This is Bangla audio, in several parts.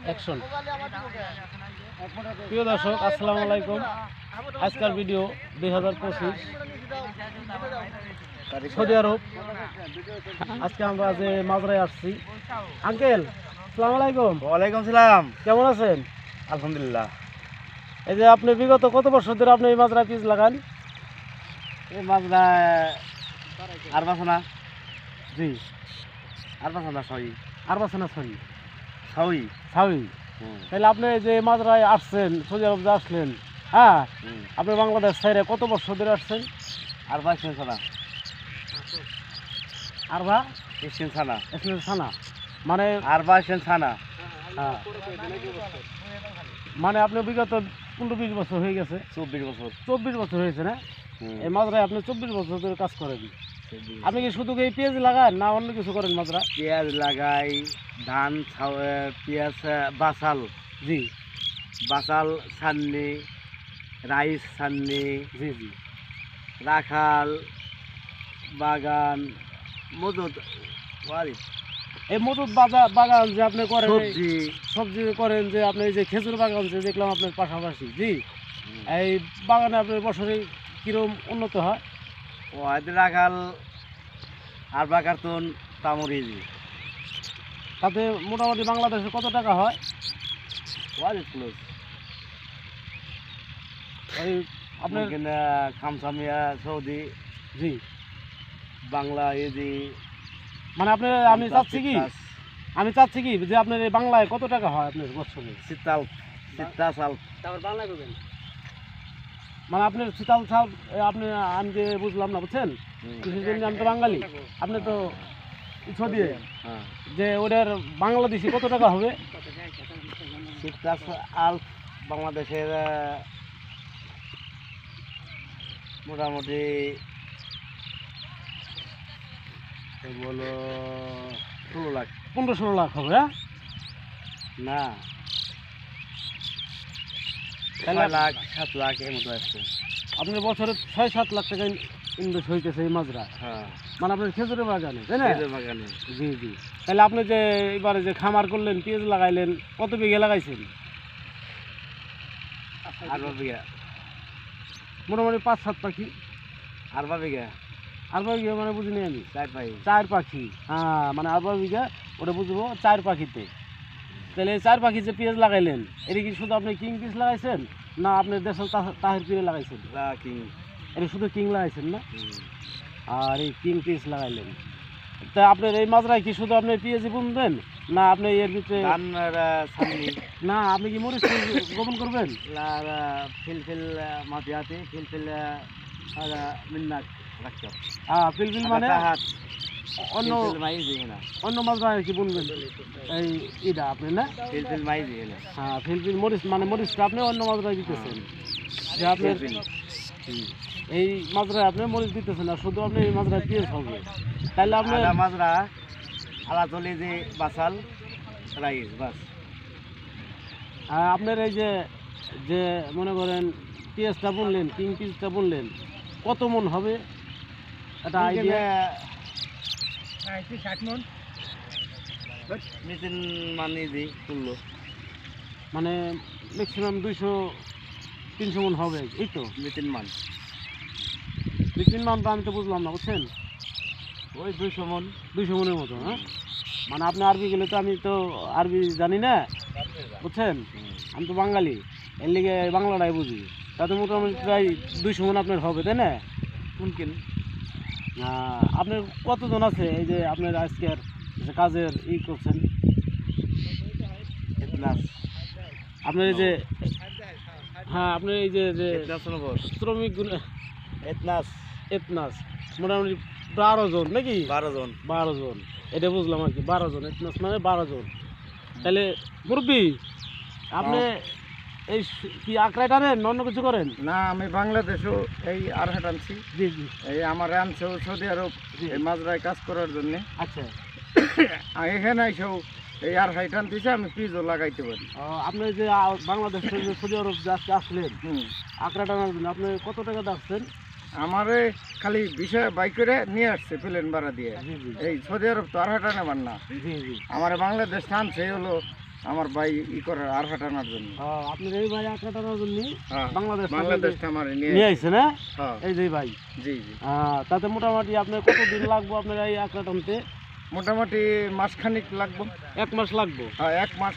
অ্যাকশন। প্রিয় দর্শক, আসসালামু আলাইকুম। আজকের ভিডিও 2025 সৌদি আরব। আজকে আমরা যে মাজরায় আসছি। আঙ্কেল, আসসালামু আলাইকুম। ওয়ালাইকুম সালাম। কেমন আছেন? আলহামদুলিল্লাহ। এই যে আপনি বিগত কত বছর ধরে আপনি এই মাজরায় পিস লাগান? এই মাজরা আর বাসনা জি, আর বাসনা ছয় আর বছর না ছয় ছয়। ছাউই। তাহলে আপনি এই যে মাজরায় আসছেন, সৌদি আরব যে আসলেন, হ্যাঁ, আপনি বাংলাদেশ ছাইরে কত বছর ধরে আসছেন? আর বাইশ ছানা আর বা এসছেন ছানা এসলেন ছানা মানে আর বাইশ ছানা। হ্যাঁ, মানে আপনি বিগত 15-20 বছর হয়ে গেছে। 24 বছর। 24 বছর হয়েছে না? এই মাজরায় আপনি 24 বছর ধরে কাজ করেন। আপনি কি শুধু এই পেঁয়াজ লাগান না অন্য কিছু করেন মাজরা? পেঁয়াজ লাগাই, ধান পেঁয়াজ, বাসাল জি বাসাল ছাননি, রাইস ছাননি, জি জি। রাখাল বাগান, মজুদ ওয়ারিস, এই মজুদ বাগান যে আপনি করেন, সবজি সবজি করেন, যে আপনি এই যে খেজুর বাগান যে দেখলাম আপনার পাশাপাশি, জি, এই বাগানে আপনার বছরে কিরকম উন্নত হয়? ও রাখাল আর বাগারতন তামরিজি তাতে মোটামুটি বাংলাদেশে কত টাকা হয়? ওয়ারিস প্লাস এই আপনার খামসামিয়া সৌদি জি, বাংলা এজি মানে আপনি আমি চাচ্ছি কি যে আপনার এই বাংলায় কত টাকা হয় আপনার বছরে? শীতাল শীতাশাল তারপর বাংলায় করবেন, মানে আপনার শীতাল সাল আপনি, আমি যে বুঝলাম না, বুঝছেন, আমি তো বাঙালি, আপনি তো সৌদি, হ্যাঁ যে ওটার বাংলাদেশি কত টাকা হবে? শীতাশাল বাংলাদেশের মোটামুটি বলো 16 লাখ। 15-16 লাখ হবে। হ্যাঁ, না 6 লাখ 7 লাখ এর মতো আসছে। আপনার বছরে 6-7 লাখ টাকা ইনভেস্ট হইতেছে এই মাজরা, হ্যাঁ মানে আপনার খেজুরের বাগানে, তাই না? খেজুর বাগানে। জি জি। তাহলে আপনি যে এবারে যে খামার করলেন, পেঁয়াজ লাগাইলেন, কত বিঘা লাগাইছেন? 8 বিঘা। মোটামুটি 5-7 পাখি। 8 বিঘা। 8 বিঘা মানে বুঝিনি আমি। 4 পাখি, হ্যাঁ, মানে 8 বিঘা, ওটা বুঝবো 4 পাখিতে। তাহলে এই 4 পাখি যে পেঁয়াজ লাগাইলেন, এটা কি শুধু আপনি কিং পিস লাগাইছেন না আপনার দেশের তাহের পিঁড়ে লাগাইছেন? কিং। এটা শুধু কিং লাগাইছেন না? আর এই কিং পিস লাগাইলেন। তা আপনার এই মাজরায় কি শুধু আপনি পেঁয়াজি বুনবেন না আপনি এর ভিতরে না আপনি কি মরিচ গোপন করবেন? ফিলফিল মাটিয়াতে ফিলফিল মিন্নাক রাখতে। ফিলফিল মানে অন্য অন্য মাজরায় কি বুনবেন এই ইটা আপনি না? ফিলফিল মাই দিয়ে না। হ্যাঁ, ফিলফিল মরিচ মানে মরিচটা আপনি অন্য মাজরায় দিতেছেন, যে আপনার এই মাজরায় আপনি মরিচ দিতেছেন না, শুধু আপনি এই মাজরায় পেঁয়াজ হবে। তাহলে আপনি মাজরা আলা চলে যে বাসাল রাইস বাস। আপনার এই যে যে মনে করেন পেঁয়াজটা বুনলেন, কিং পিসটা বুনলেন, কত মন হবে এটা আইডিয়া? 60 মন মেশিন মানে যে তুললো, মানে ম্যাক্সিমাম 200-300 মন হবে, এই তো মেশিন মান। 2-3 মান তো আমি তো বুঝলাম না, বুঝছেন, ওই 200 মন 200 মনের মতো। হ্যাঁ, মানে আপনি আরবি গেলে তো আমি তো আরবি জানি না, বুঝছেন, আমি তো বাঙালি, এর লিগে বাংলাটাই বুঝি। তাতে মোটামুটি প্রায় 200 মন আপনার হবে, তাই না? কোনকিন আপনার কতজন আছে এই যে আপনার আজকের যে কাজের করছেন? আপনার এই যে, হ্যাঁ, আপনার এই যে শ্রমিকগুলো এতনাস মোটামুটি 12 জন নাকি? 12 জন, এটা বুঝলাম আর কি, 12 জন এতনাস মানে 12 জন। তাহলে মুরব্বী, আপনি এই কি আঁকড়ায় টানেন অন্য কিছু করেন? না, আমি বাংলাদেশও এই আর হাট আনছি। জি জি। এই আমার আনছে সৌদি আরব এই মাজরায় কাজ করার জন্য। আচ্ছা, এখানে এসেও এই আর হাইট আনতেছে, আমি পিজও লাগাইতে পারি। আপনি যে বাংলাদেশ থেকে সৌদি আরব যে আজকে আসলেন আঁকড়া টানার জন্য, আপনি কত টাকা আসছেন? আমারে খালি বিষয় বাই করে নিয়ে আসছে প্লেন ভাড়া দিয়ে। জি জি এই সৌদি আরব তো আর হাঁটানাবার না, জি জি আমার বাংলাদেশ টানছে হলো আমার ভাই করার আর হাঁটানোর জন্য। আপনার এই ভাই আঁকড়া টানার জন্য হ্যাঁ, বাংলাদেশ বাংলাদেশ আমার নিয়ে নিয়ে আইছে না? হ্যাঁ এই যে ভাই জি জি তাতে মোটামুটি আপনার কতদিন লাগবে আপনার এই আঁকড়া টানতে? মোটামুটি মাসখানিক লাগবে। 1 মাস লাগবে। হ্যাঁ 1 মাস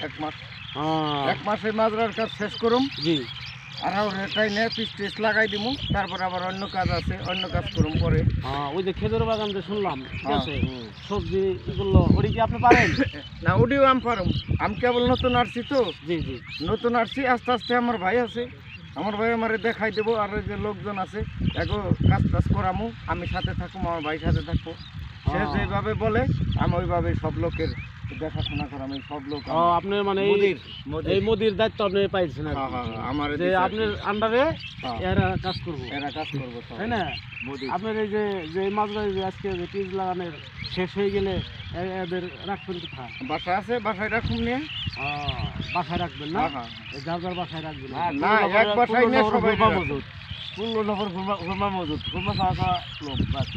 1 মাস হ্যাঁ 1 মাসে মাজরার কাজ শেষ করুম, জি আর রেটাই নিয়ে পিস টিস লাগাই দিমু, তারপর আবার অন্য কাজ আছে, অন্য কাজ করুম পরে। ওই যে খেজুর বাগান যে শুনলাম, ঠিক হ্যাঁ, আছে, সবজি এগুলো ওটি কি আপনি পারেন? না ওটিও আমি পারুম, আমি কেবল নতুন আসছি তো, জি জি নতুন আসছি, আস্তে আস্তে আমার ভাই আছে, আমার ভাই আমারে দেখাই দেবো, আর ওই যে লোকজন আছে এগো কাজ টাজ করামু, আমি সাথে থাকুম, আমার ভাই সাথে থাকবো, সে হ্যাঁ। যেভাবে বলে আমি ওইভাবে সব লোকের দেখাশোনা করাম। এই সব লোক আপনার মানে মুদির এই মোদির দায়িত্ব আপনি পাইছেন আর হ্যাঁ কি। হ্যাঁ হ্যাঁ, আমার যে আপনার আন্ডারে হ্যাঁ, এরা কাজ করবো, এরা কাজ করবো সব। তাই না? মুদির আপনার এই যে যে মাঝরাই যে আজকে যে পিস লাগানোর শেষ হয়ে গেলে এদের রাখবেন কোথায়? বাসা আছে, বাসায় রাখুম নিয়ে। বাসায় রাখবেন না? হ্যাঁ হ্যাঁ এই যার যার বাসায় রাখবেন না, এক বাসায় নিয়ে সবাই ঘুরবা রাখবে। মজুদ, পূর্ণ নগর ঘুরবা মজুদ, ঘুরবা খাওয়া খাওয়া লোক বাস।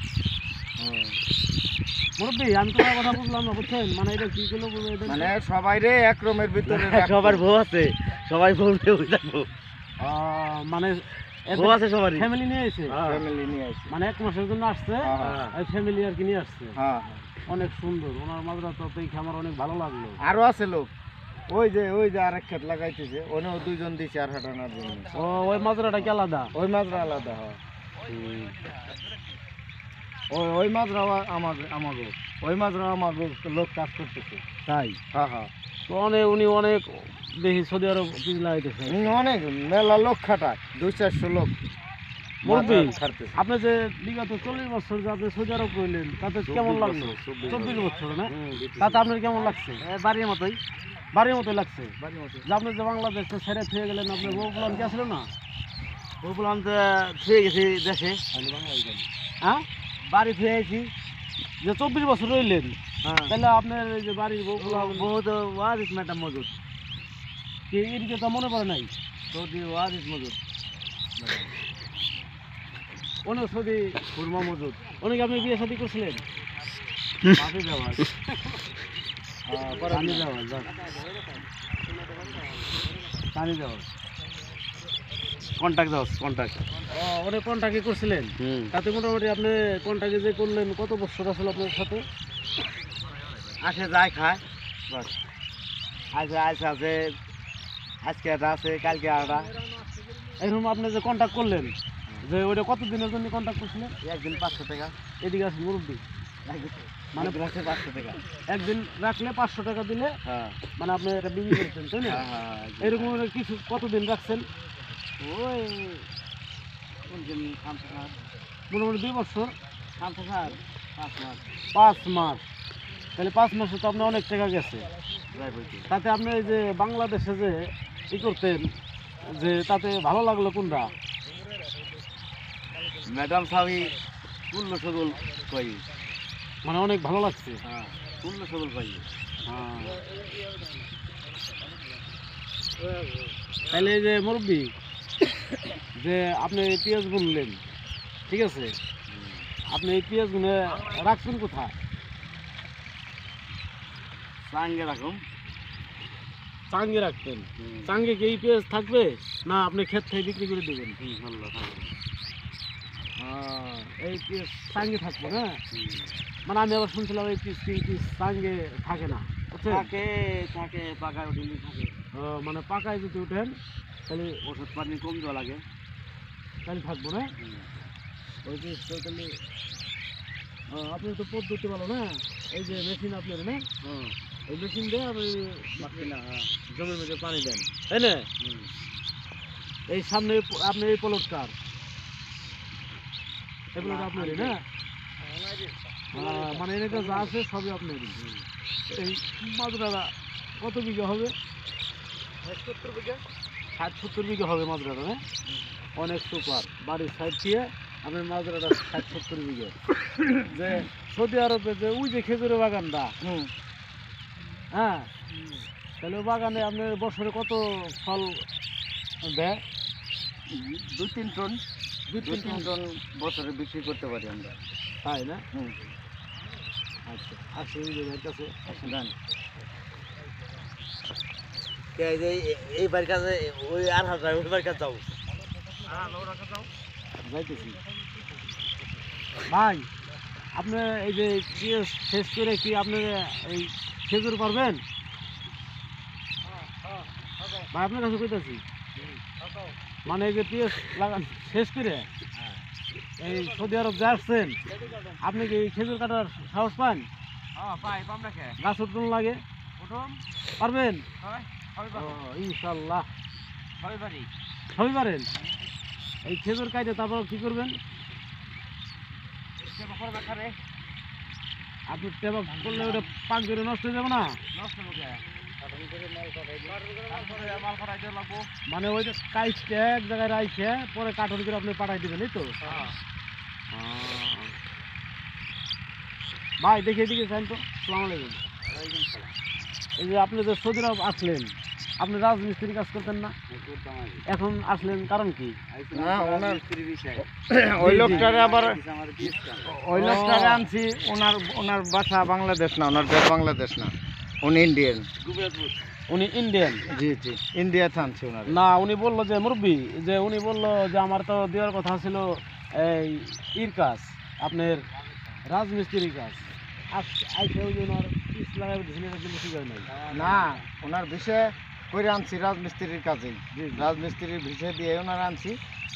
মুরব্বী আমি তোমার কথা বুঝলাম না, বুঝছেন? মানে এটা কি করলো বলবো এটা? মানে সবাই রে এক রুমের ভিতরে সবার বউ আছে, সবাই বউ থাকবো, মানে বউ আছে সবার ফ্যামিলি নিয়ে এসে, ফ্যামিলি নিয়ে আসি। মানে 1 মাসের জন্য আসছে, হ্যাঁ, ফ্যামিলি আর কি নিয়ে আসছে। হ্যাঁ অনেক সুন্দর ওনার মাজরা, তো দেখে আমার অনেক ভালো লাগলো। আরো আছে লোক, ওই যে আরেক ক্ষেত লাগাইতেছে, ওনেও 2 জন দিছে আর হাঁটানোর জন্য। ওই মাজরাটা কি আলাদা? ওই মাজরা আলাদা হয়, ওই মাজরা আমাগো, ওই মাজরা আমাগো লোক কাজ করতেছে। তাই? হ্যাঁ হ্যাঁ, তো উনি অনেক দেখি সৌদি আরব পিস লাগাইতেছে। অনেক মেলা লোক খাটায়, 200-400 লোক মুরব্বী, খাটতেছে। আপনি যে বিগত 40 বছর যে আপনি সৌদি আরব রইলেন, তাতে কেমন লাগলো? 24 বছর না? তাতে আপনার কেমন লাগছে? বাড়ির মতোই, বাড়ির মতোই লাগছে। বাড়ির মতোই। যে আপনি যে বাংলাদেশে ছেড়ে থেকে গেলেন, আপনার বউ প্লান কি আসলো না? বললাম তো ছুঁয়ে গেছি দেশে, হ্যাঁ, বাড়ি ফিরে আইছি। যে 24 বছর রইলেন, হ্যাঁ, তাহলে আপনার এই যে বাড়ির বউ প্লান বহুত ওয়াজিস ম্যাডাম মজুদ, কি এদিকে তো মনে পড়ে নাই? সৌদি ওয়াজিস মজুদ, অনেক সৌদি খুরমা মজুদ, অনেক আপনি বিয়ে শাদী করছিলেন? মাফি দেওয়া, পানি দেওয়া, যাক। পানি দেওয়া, কন্ট্যাক্ট দাও, কন্ট্যাক্ট। অনেক কন্ট্যাক্টে করছিলেন। তাতে মোটামুটি আপনি কন্ট্যাক্টে যে করলেন, কত বছর আসলে আপনার সাথে? আসে যায় খায়, বাস আছে, আজকে একটা আছে, কালকে একটা। এরকম আপনি যে কন্ট্যাক্ট করলেন, যে ওইটা কত দিনের জন্য কন্ট্যাক্ট করছিলেন? একদিন 500 টাকা, এদিকে আসেন মুরব্বী, মানে রাখে 500 টাকা। একদিন রাখলে 500 টাকা দিলে হ্যাঁ মানে আপনি এটা বিক্রি করছেন, তাই না? হ্যাঁ, এরকম কিছু কতদিন রাখছেন? ওই কোনদিন 5 টাকা, মোটামুটি 2 বছর, 5 টাকা, 5 মাস 5 মাস। তাহলে 5 মাসে তো আপনার অনেক টাকা গেছে। যাই বলছি। তাতে আপনি এই যে বাংলাদেশে যে করতেন, যে তাতে ভালো লাগলো কোনটা? ম্যাডাম সাহেব পূর্ণ সগল কই, মানে অনেক ভালো লাগছে। হ্যাঁ পূর্ণ সগল কই। তাহলে এই যে মুরব্বী, যে আপনি এই পেঁয়াজ বুনলেন, ঠিক আছে, আপনি এই পেঁয়াজ গুনে রাখছেন কোথায়? সাঙ্গে রাখুন, চাঙ্গে রাখতেন। চাঙ্গে কি এই পেঁয়াজ থাকবে, না আপনি ক্ষেত থেকে বিক্রি করে দেবেন? এই পেঁয়াজ চাঙ্গে থাকবে না? মানে আমি আবার শুনছিলাম এই পিস চাঙ্গে থাকে না, বুঝছেন? থাকে থাকে পাকা উঠিনি থাকে, মানে পাকায় যদি উঠেন তাহলে ওষুধ পানি কম দেওয়া লাগে, তাহলে থাকবো না ওই পিস। তাহলে আপনার তো পদ্ধতি ভালো না, এই যে মেশিন আপনার না, এই মেশিন দিয়ে আপনি জমির মধ্যে পানি দেন, তাই না? এই সামনে আপনার এই প্লটটার, এগুলো তো আপনারই না? মানে এলাকা যা আছে সবই আপনারই। এই মাজরাটা কত বিঘা হবে? 70 বিঘা, 60-70 বিঘা হবে মাজরাটা, না? অনেক সুপার। বাড়ির সাইড দিয়ে আপনার মাজরাটা 60-70 বিঘা। যে সৌদি আরবে যে ওই যে খেজুরের বাগানটা, হ্যাঁ, তাহলে ওই বাগানে আপনার বছরে কত ফল দেয়? 2-3 টন। 2-3 টন বছরে বিক্রি করতে পারি আমরা। তাই না? হুম। আচ্ছা আসলে এই কাছে জান এই বাড়ির কাছে ওই আর হাজার ওই বাড়ির কাছে যাও যাইতেছি ভাই আপনি এই যে শেষ করে কি আপনি এই খেজুর পারবেন ভাই আপনার কাছে কইতাছি মানে এই যে পিএস লাগান শেষ করে এই সৌদি আরব যে আসছেন আপনি কি এই খেজুর কাটার সাহস পান গাছ উঠুন লাগে পারবেন ইনশাল্লাহ সবই পারেন এই খেজুর কাটে তারপর কি করবেন আপনি টেবা করলে ওটা পাক করে নষ্ট হয়ে যাবে না মানে ওই যে কাইটে এক জায়গায় রাইছে পরে কাঠন করে আপনি পাঠাই দিবেন এই তো ভাই দেখে দিকে চান তো সালাম আলাইকুম এই যে আপনি যে সৌদি আরব আসলেন আপনি রাজমিস্ত্রির কাজ করতেন না এখন আসলেন কারণ কি না ওই লোকটারে আবার ওই লোকটারে আনছি ওনার বাসা বাংলাদেশ না ওনার দেশ বাংলাদেশ না উনি ইন্ডিয়ান উনি ইন্ডিয়ান জি জি ইন্ডিয়াতে আনছি ওনার না উনি বললো যে মুরব্বী যে উনি বললো যে আমার তো দেওয়ার কথা ছিল এই ইর কাজ আপনার রাজমিস্ত্রির কাজ আইসে ওই যে ওনার পিস লাগাই দিয়েছিলেন কিন্তু ঠিক হয় নাই না ওনার বিষয়ে করে আনছি রাজমিস্ত্রির কাজেই রাজমিস্ত্রির বিষয় দিয়ে ওনার আনছি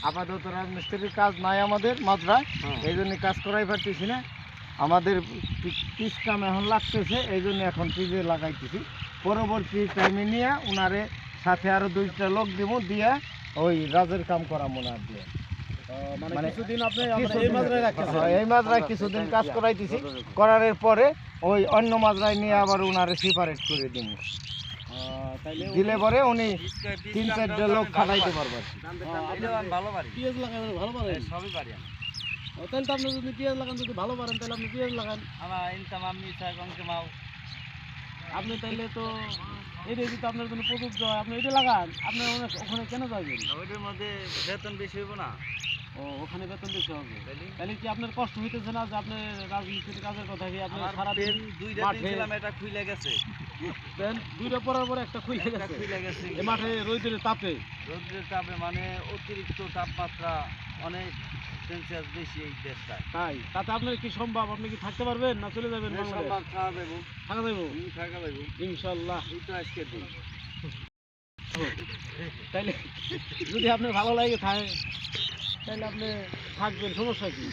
আপাতত রাজমিস্ত্রির কাজ নাই আমাদের মাত্রায় এই জন্য কাজ করাই পারতেছি না আমাদের পিস কাম এখন লাগতেছে এই জন্য এখন পিজে লাগাইতেছি পরবর্তী টাইমে নিয়ে ওনারে সাথে আরো 2টা লোক দিব দিয়ে ওই রাজের কাম করাম ওনার দিয়ে মানে কিছুদিন আপনি এই মাজরায় রাখতেছেন এই মাজরায় কিছুদিন কাজ করাইতেছি করার পরে ওই অন্য মাজরায় নিয়ে আবার ওনারে সেপারেট করে দিব দিলে পরে উনি 3-4টা লোক খাটাইতে পারবে পেঁয়াজ লাগাবেন ভালো পারেন সবই পারি তাহলে তো আপনি যদি পেঁয়াজ লাগান যদি ভালো পারেন তাহলে আপনি পেঁয়াজ লাগান আমার ইনকাম আমি মাও আপনি তাইলে তো এটাই যদি আপনার জন্য প্রযোজ্য হয় আপনি এটা লাগান আপনি ওখানে কেন যাবেন ওইটার মধ্যে বেতন বেশি হইব না ও ওখানে বেতন বেশি হবে তাহলে কি আপনার কষ্ট হইতেছে না যে আপনি রাজনীতির কাজের কথা কি আপনি সারাদিন 2টা দিন ছিলাম এটা খুইলা গেছে দেন 2টা পরার পরে একটা খুইলে গেছে এই মাঠে রোদের তাপে মানে অতিরিক্ত তাপমাত্রা অনেক সেলসিয়াস বেশি এই দেশটায় তাই তাতে আপনার কি সম্ভব আপনি কি থাকতে পারবেন না চলে যাবেন সম্ভব খাওয়া যাবো থাকা যাবো ইনশাল্লাহ এই তো আজকে দিন তাইলে যদি আপনার ভালো লাগে থাকে তাহলে আপনি থাকবেন সমস্যা কি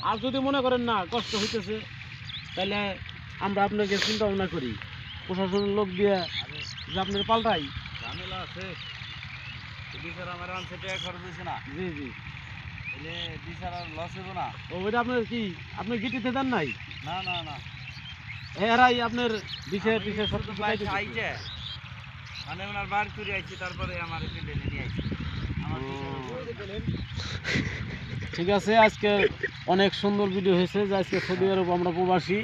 আর যদি মনে করেন না কষ্ট হইতেছে তাহলে আমরা আপনাকে চিন্তা ভাবনা করি প্রশাসনের লোক দিয়ে যে আপনার পাল্টাই ঝামেলা আছে বিচার আমার আনছে টাকা খরচ হয়েছে না জি জি এলে বিচার আর লস হইব না ওইটা আপনার কি আপনি গিটিতে দেন নাই না না না এরাই আপনার বিষয় টিষয় সব কিছু বাইরে আইছে মানে ওনার বার করে আইছে তারপরে আমার ফিল্ডে নিয়ে আইছে আমার ঠিক আছে আজকে অনেক সুন্দর ভিডিও হয়েছে যে আজকে সৌদি আরব আমরা প্রবাসী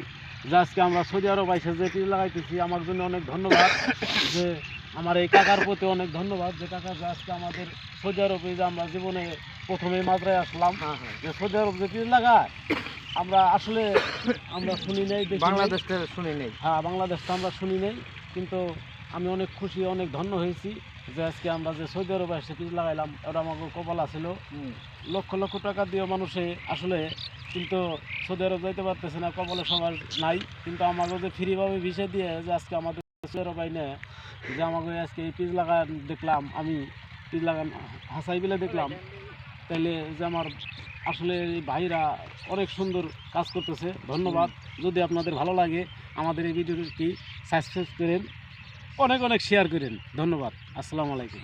যে আজকে আমরা সৌদি আরব আইসে যে টিভি লাগাইতেছি আমার জন্য অনেক ধন্যবাদ যে আমার এই কাকার প্রতি অনেক ধন্যবাদ যে কাকা যে আজকে আমাদের সৌদি আরবে যে আমরা জীবনে প্রথমে মাত্রায় আসলাম যে সৌদি আরব যে টিভি লাগায় আমরা আসলে আমরা শুনি নেই বাংলাদেশটা শুনি নেই হ্যাঁ বাংলাদেশটা আমরা শুনি নেই কিন্তু আমি অনেক খুশি অনেক ধন্য হয়েছি যে আজকে আমরা যে সৌদি আরবে এসে পিস লাগাইলাম ওটা আমাকে কপাল আছিল লক্ষ লক্ষ টাকা দিয়ে মানুষে আসলে কিন্তু সৌদি আরব যাইতে পারতেছে না কপালে সবার নাই কিন্তু আমাকে যে ফ্রিভাবে ভিসা দিয়ে যে আজকে আমাদের সৌদি আরব আইনে যে আমাকে আজকে এই পিস লাগান দেখলাম আমি পিস লাগান হাসাই বিলে দেখলাম তাইলে যে আমার আসলে এই ভাইরা অনেক সুন্দর কাজ করতেছে ধন্যবাদ যদি আপনাদের ভালো লাগে আমাদের এই ভিডিওটি সাবস্ক্রাইব করেন অনেক অনেক শেয়ার করেন ধন্যবাদ আসসালামু আলাইকুম